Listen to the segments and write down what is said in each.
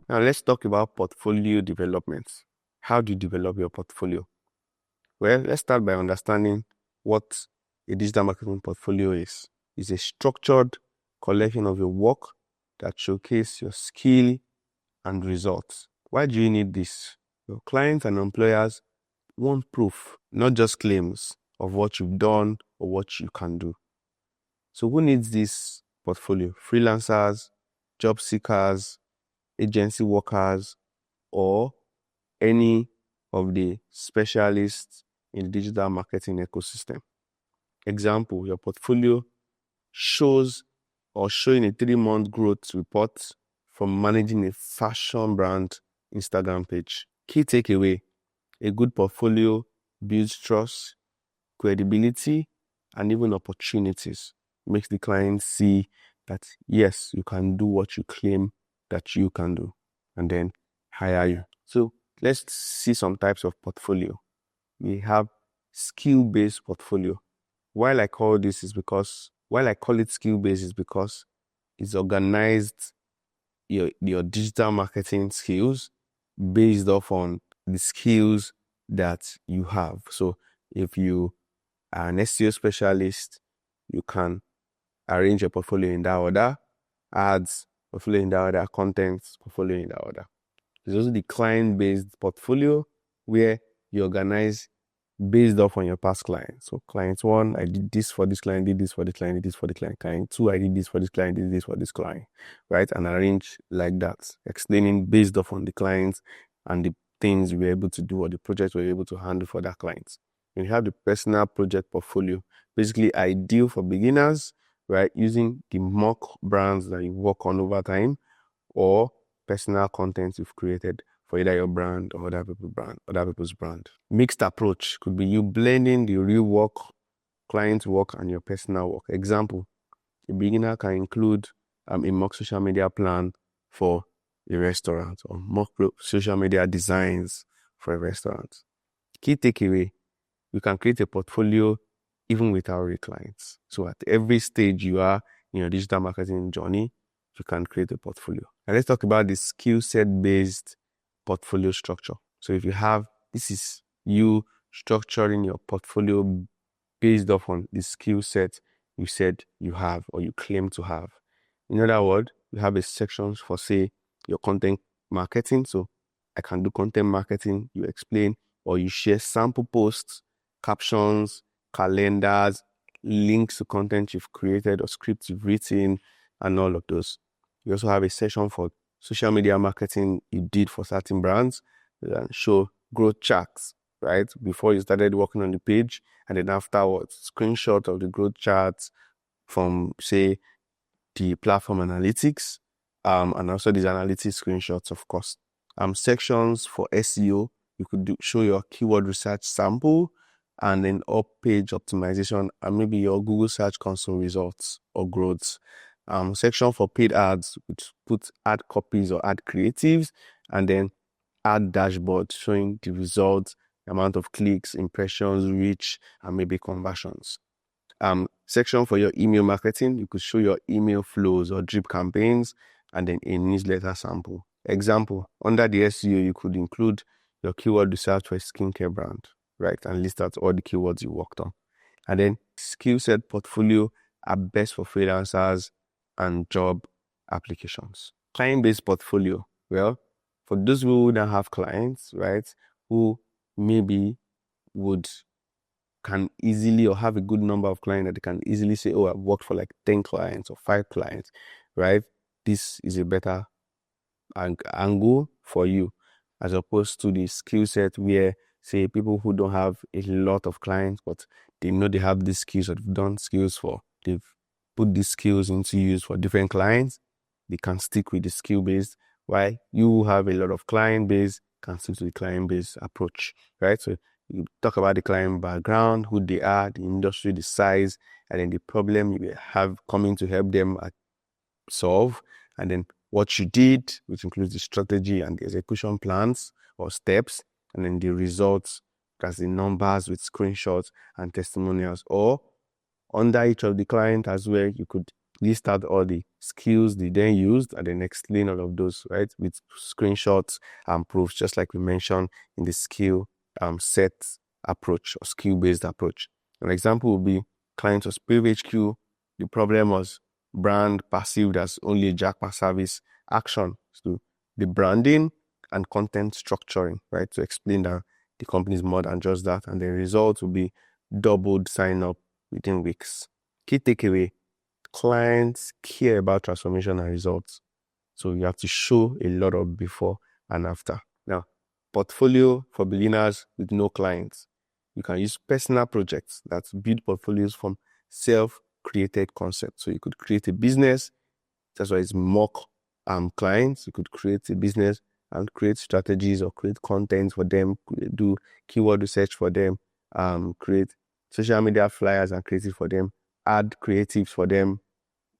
Now let's talk about portfolio development. How do you develop your portfolio? Well, let's start by understanding what a digital marketing portfolio is. It's a structured collection of your work that showcase your skill and results. Why do you need this? Your clients and employers want proof, not just claims of what you've done or what you can do. So who needs this portfolio? Freelancers, job seekers, agency workers, or any of the specialists in the digital marketing ecosystem. Example, your portfolio shows or showing a 3-month growth report from managing a fashion brand Instagram page. Key takeaway, a good portfolio builds trust, credibility, and even opportunities. Makes the client see that, yes, you can do what you claim that you can do, and then hire you. So let's see some types of portfolio. We have skill-based portfolio. Why I call it skill-based is because it's organized your digital marketing skills based off on the skills that you have. So if you are an SEO specialist, you can arrange your portfolio in that order, ads, portfolio in that order, content, portfolio in that order. There's also the client-based portfolio where you organize based off on your past clients. So client 1, I did this for this client, did this for this client, did this for the client. Client 2, I did this for this client, did this for this client, right? And arrange like that, explaining based off on the clients and the things we were able to do or the projects we were able to handle for that client. When you have the personal project portfolio, basically ideal for beginners, right? Using the mock brands that you work on over time or personal content you've created for either your brand or other people's brand. Mixed approach could be you blending the real work, client work, and your personal work. Example, a beginner can include a mock social media plan for a restaurant or mock social media designs for a restaurant. Key takeaway, you can create a portfolio even without real clients. So at every stage you are in your digital marketing journey, you can create a portfolio. Now let's talk about the skill set based portfolio structure. So if you have, this is you structuring your portfolio based off on the skill set you said you have or you claim to have. In other words, you have a section for, say, your content marketing. So I can do content marketing, you explain, or you share sample posts, captions, calendars, links to content you've created or scripts you've written, and all of those. You also have a section for social media marketing you did for certain brands and show growth charts, right? Before you started working on the page, and then afterwards, screenshot of the growth charts from, say, the platform analytics, and also these analytics screenshots, of course. Sections for SEO, you could show your keyword research sample, and then up page optimization, and maybe your Google Search Console results or growths. Section for paid ads, which put ad copies or ad creatives, and then ad dashboard showing the results, the amount of clicks, impressions, reach, and maybe conversions. Section for your email marketing, you could show your email flows or drip campaigns, and then a newsletter sample. Example, under the SEO, you could include your keyword research for a skincare brand, right? And list out all the keywords you worked on. And then skill set portfolio are best for freelancers and job applications. Client-based portfolio, well, for those who don't have clients, right, who maybe can easily or have a good number of clients that they can easily say, oh, I've worked for like 10 clients or 5 clients, right? This is a better angle for you as opposed to the skill set where, say, people who don't have a lot of clients, but they know they have these skills or they've done skills for, they've put these skills into use for different clients, they can stick with the skill based, while you have a lot of client base, can stick to the client based approach, right? So you talk about the client background, who they are, the industry, the size, and then the problem you have coming to help them solve, and then what you did, which includes the strategy and the execution plans or steps, and then the results, that's the numbers with screenshots and testimonials. Or under each of the client as well, you could list out all the skills they then used and then explain all of those, right, with screenshots and proofs, just like we mentioned in the skill set approach or skill-based approach. An example would be client was PageHQ. The problem was brand perceived as only a Jackpot service. Action to the branding and content structuring, right, to explain that the company is more than just that, and the result will be doubled sign up within weeks. Key takeaway: clients care about transformation and results. So you have to show a lot of before and after. Now, portfolio for beginners with no clients. You can use personal projects that build portfolios from self-created concepts. So you could create a business. That's why it's mock clients. You could create a business and create strategies or create content for them, do keyword research for them, create social media flyers and creative for them, add creatives for them,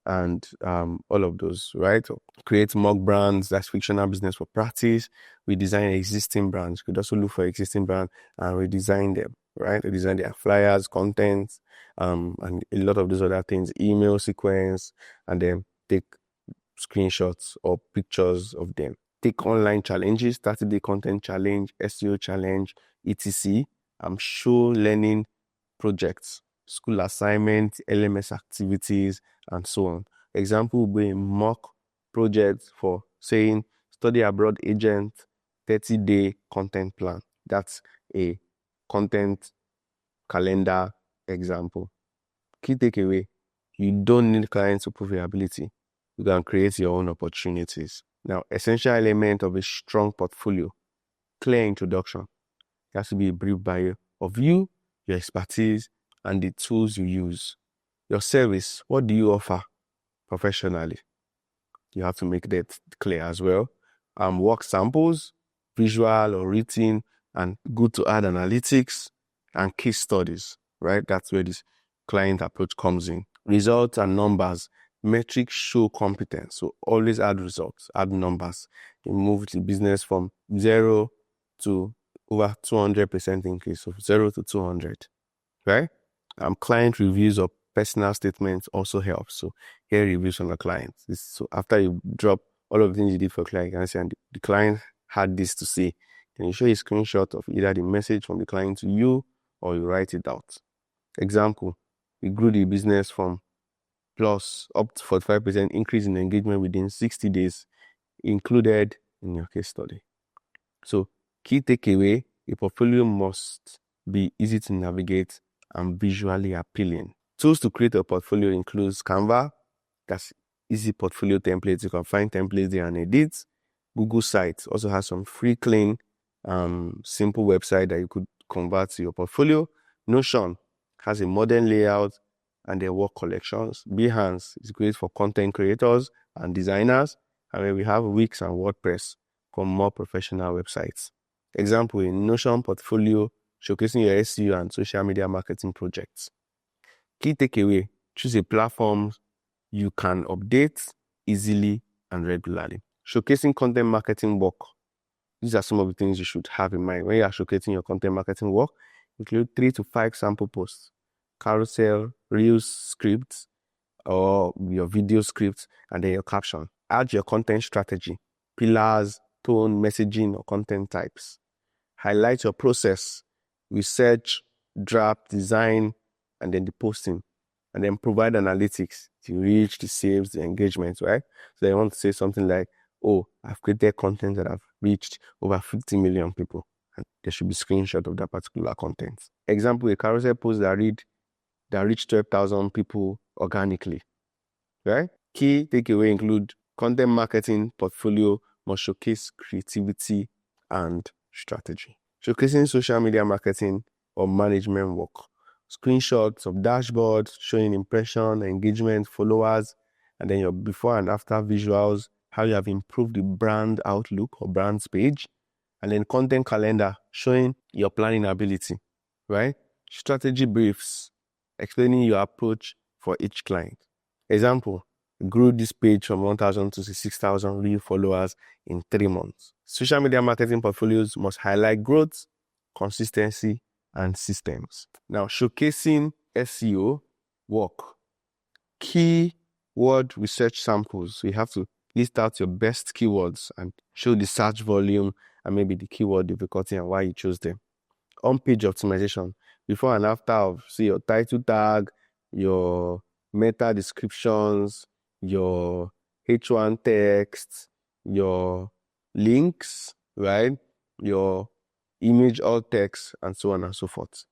and all of those, right? Create mock brands, that's fictional business for practice. We design existing brands. You could also look for existing brands and redesign them, right? Redesign their flyers, content, and a lot of those other things, email sequence, and then take screenshots or pictures of them. Take online challenges, 30-day content challenge, SEO challenge, etc. Show learning projects, school assignments, LMS activities, and so on. Example would be a mock project for saying study abroad agent 30-day content plan. That's a content calendar example. Key takeaway: you don't need clients to prove your ability. You can create your own opportunities. Now, essential element of a strong portfolio: clear introduction. It has to be a brief bio of you, your expertise, and the tools you use. Your service: what do you offer professionally? You have to make that clear as well. Work samples, visual or written, and good to add analytics and case studies, right? That's where this client approach comes in. Results and numbers. Metrics show competence. So always add results, add numbers. You move the business from 0 to over 200% increase, so 0 to 200, right? Client reviews or personal statements also help. So here reviews from the client. So after you drop all of the things you did for client, you can say, and the client had this to say. Then you show a screenshot of either the message from the client to you or you write it out. Example: we grew the business from plus up to 45% increase in engagement within 60 days, included in your case study. So key takeaway: a portfolio must be easy to navigate and visually appealing. Tools to create a portfolio includes Canva, that's easy portfolio templates. You can find templates there and edit. Google Sites also has some free, clean, simple website that you could convert to your portfolio. Notion has a modern layout and their work collections. Behance is great for content creators and designers. And then we have Wix and WordPress for more professional websites. Example: in Notion portfolio, showcasing your SEO and social media marketing projects. Key takeaway: choose a platform you can update easily and regularly. Showcasing content marketing work. These are some of the things you should have in mind when you are showcasing your content marketing work. Include 3 to 5 sample posts, carousel, reels scripts, or your video scripts, and then your caption. Add your content strategy, pillars, tone, messaging, or content types. Highlight your process: research, draft, design, and then the posting. And then provide analytics to reach the saves, the engagement, right? So they want to say something like, oh, I've created content that have reached over 50 million people. And there should be a screenshot of that particular content. Example: a carousel post that reached 12,000 people organically, right? Key takeaway include content marketing portfolio must showcase creativity and strategy. Showcasing social media marketing or management work. Screenshots of dashboards showing impression, engagement, followers, and then your before and after visuals, how you have improved the brand outlook or brand's page, and then content calendar showing your planning ability, right? Strategy briefs explaining your approach for each client. Example: grew this page from 1,000 to 6,000 real followers in 3 months. Social media marketing portfolios must highlight growth, consistency, and systems. Now, showcasing SEO work. Key Word research samples. So you have to list out your best keywords and show the search volume and maybe the keyword difficulty and why you chose them. On-page optimization. Before and after of, see, your title tag, your meta descriptions, your H1 text, your links, right? Your image alt text, and so on and so forth.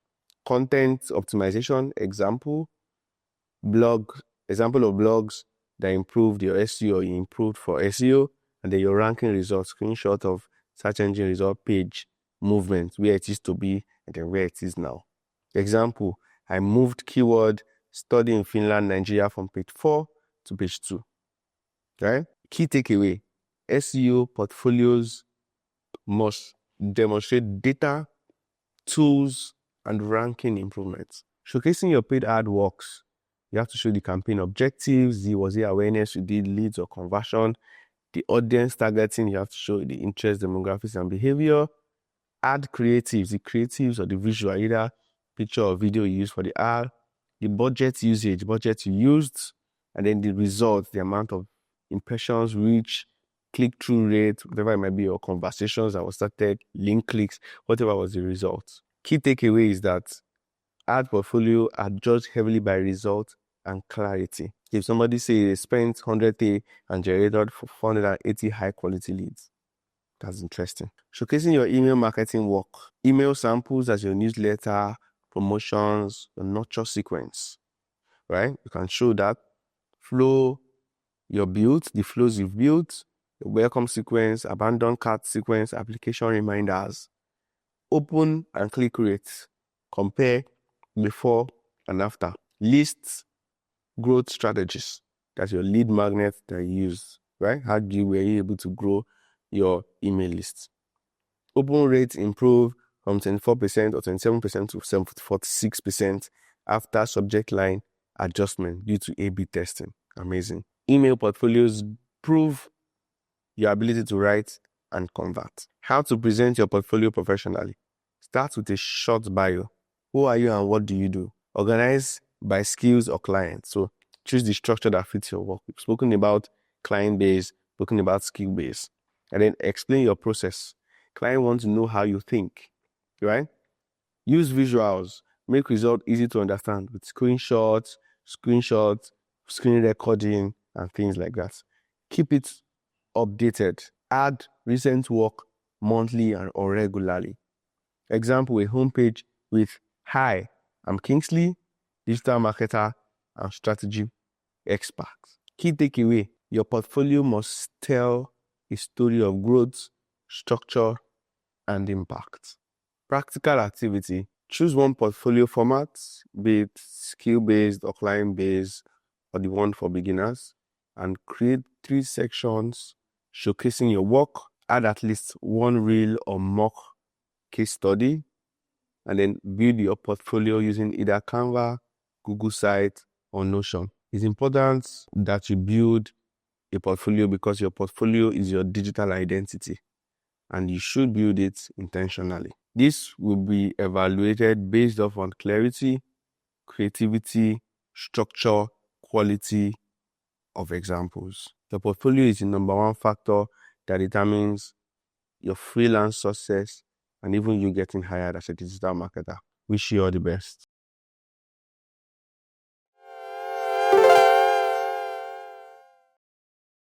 Content optimization, example of blogs that improved your SEO, you improved for SEO, and then your ranking results, screenshot of search engine result page movement, where it used to be and then where it is now. Example, I moved keyword study in Finland, Nigeria from page 4 to page 2. Right? Key takeaway, SEO portfolios must demonstrate data, tools, and ranking improvements. Showcasing your paid ad works. You have to show the campaign objectives, was it awareness you did, leads or conversion, the audience targeting, you have to show the interest, demographics, and behavior. Ad creatives, the creatives or the visual, either picture or video you use for the ad, the budget usage, budget you used, and then the results, the amount of impressions, reach, click-through rate, whatever it might be, or conversations that was started, link clicks, whatever was the result. Key takeaway is that ad portfolio are judged heavily by result and clarity. If somebody say they spent 100K and generated 480 high quality leads, that's interesting. Showcasing your email marketing work. Email samples as your newsletter, promotions, the nurture sequence, right? You can show that flow you built, the flows you've built, the welcome sequence, abandoned cart sequence, application reminders, open and click rates, compare before and after, lists, growth strategies. That's your lead magnet that you use, right? How were you able to grow your email list? Open rates improve from 24% or 27% to 46% after subject line adjustment due to A/B testing. Amazing. Email portfolios prove your ability to write and convert. How to present your portfolio professionally. Start with a short bio. Who are you and what do you do? Organize by skills or clients. So choose the structure that fits your work. We've spoken about client base, spoken about skill base. And then explain your process. Client wants to know how you think, right? Use visuals. Make result easy to understand with screenshots, screen recording, and things like that. Keep it updated. Add recent work monthly or regularly. Example, a homepage with, "Hi, I'm Kingsley, digital marketer and strategy expert." Key takeaway, your portfolio must tell a story of growth, structure, and impact. Practical activity, choose one portfolio format, be it skill-based or client-based or the one for beginners, and create 3 sections showcasing your work. Add at least one reel or mock case study, and then build your portfolio using either Canva, Google Sites, or Notion. It's important that you build a portfolio because your portfolio is your digital identity and you should build it intentionally. This will be evaluated based off on clarity, creativity, structure, quality of examples. The portfolio is the number one factor that determines your freelance success and even you getting hired as a digital marketer. Wish you all the best.